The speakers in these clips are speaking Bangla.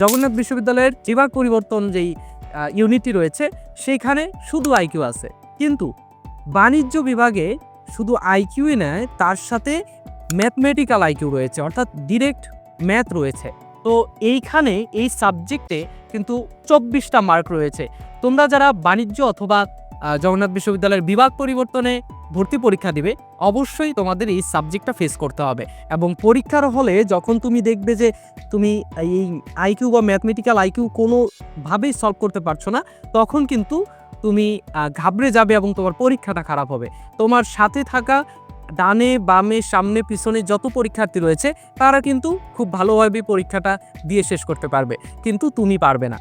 জগন্নাথ বিশ্ববিদ্যালয়ের বিভাগ পরিবর্তন যেই ইউনিটটি রয়েছে সেইখানে শুধু আইকিউ আছে, কিন্তু বাণিজ্য বিভাগে শুধু আইকিউই নয়, তার সাথে ম্যাথমেটিক্যাল আইকিউ রয়েছে, অর্থাৎ ডিরেক্ট ম্যাথ রয়েছে। তো এইখানে এই সাবজেক্টে কিন্তু 24টা মার্ক রয়েছে। তোমরা যারা বাণিজ্য অথবা জগন্নাথ বিশ্ববিদ্যালয়ের বিভাগ পরিবর্তনে ভর্তি পরীক্ষা দিবে, অবশ্যই তোমাদের এই সাবজেক্টটা ফেস করতে হবে। এবং পরীক্ষার হলে যখন তুমি দেখবে যে তুমি এই আইকিউ বা ম্যাথমেটিক্যাল আইকিউ কোনোভাবেই সলভ করতে পারছো না, তখন কিন্তু তুমি ঘাবড়ে যাবে এবং তোমার পরীক্ষাটা খারাপ হবে। তোমার সাথে থাকা ডানে বামে সামনে পিছনে যত পরীক্ষার্থী রয়েছে তারা কিন্তু খুব ভালোভাবে পরীক্ষাটা দিয়ে শেষ করতে পারবে, কিন্তু তুমি পারবে না।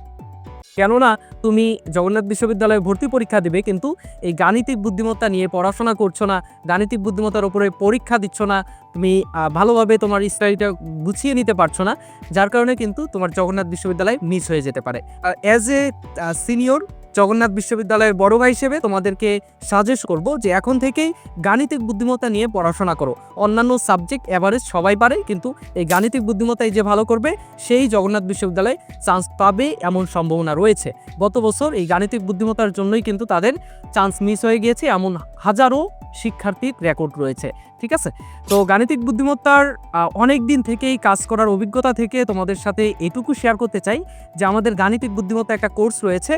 কেননা তুমি জগন্নাথ বিশ্ববিদ্যালয়ে ভর্তি পরীক্ষা দিবে, কিন্তু এই গাণিতিক বুদ্ধিমত্তা নিয়ে পড়াশোনা করছো না, গাণিতিক বুদ্ধিমত্তার উপরে পরীক্ষা দিচ্ছ না, তুমি ভালোভাবে তোমার স্টাডিটা গুছিয়ে নিতে পারছো না, যার কারণে কিন্তু তোমার জগন্নাথ বিশ্ববিদ্যালয় মিস হয়ে যেতে পারে। অ্যাজ এ সিনিয়র জগন্নাথ বিশ্ববিদ্যালয়ের বড় ভাই হিসেবে তোমাদেরকে সাজেস্ট করব যে এখন থেকেই গাণিতিক বুদ্ধিমত্তা নিয়ে পড়াশোনা করো। অন্যান্য সাবজেক্ট এভারেজ সবাই পারে, কিন্তু এই গাণিতিক বুদ্ধিমত্তায় যে ভালো করবে সেই জগন্নাথ বিশ্ববিদ্যালয়ে চান্স পাবে এমন সম্ভাবনা রয়েছে। গত বছর এই গাণিতিক বুদ্ধিমত্তার জন্যই কিন্তু তাদের চান্স মিস হয়ে গিয়েছে, এমন হাজারো শিক্ষার্থীর রেকর্ড রয়েছে। ঠিক আছে, তো গাণিতিক বুদ্ধিমত্তার অনেক দিন থেকেই কাজ করার অভিজ্ঞতা থেকে তোমাদের সাথে এটুকু শেয়ার করতে চাই যে আমাদের গাণিতিক বুদ্ধিমত্তা একটা কোর্স রয়েছে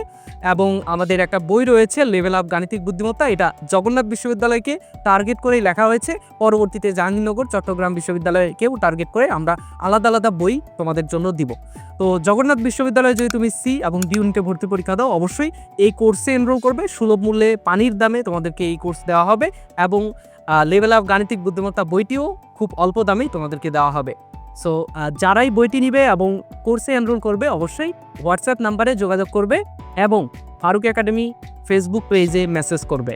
এবং আমাদের একটা বই রয়েছে লেভেল আপ গাণিতিক বুদ্ধিমত্তা। এটা জগন্নাথ বিশ্ববিদ্যালয়কে টার্গেট করেই লেখা হয়েছে, পরবর্তীতে জাহাঙ্গীরনগর চট্টগ্রাম বিশ্ববিদ্যালয়কেও টার্গেট করে আমরা আলাদা আলাদা বই তোমাদের জন্য দিব। তো জগন্নাথ বিশ্ববিদ্যালয়ে যদি তুমি সি এবং ডি ইউনিটে ভর্তি পরীক্ষা দাও, অবশ্যই এই কোর্সে এনরোল করবে। সুলভ মূল্যে পানির দামে তোমাদেরকে এই কোর্স দেওয়া হবে এবং লেভেল আপ গাণিতিক বুদ্ধিমত্তা বইটিও খুব অল্প দামেই তোমাদেরকে দেওয়া হবে। সো যারাই বইটি নিবে এবং কোর্সে এনরোল করবে, অবশ্যই হোয়াটসঅ্যাপ নাম্বারে যোগাযোগ করবে এবং ফারুক একাডেমি ফেসবুক পেজে মেসেজ করবে।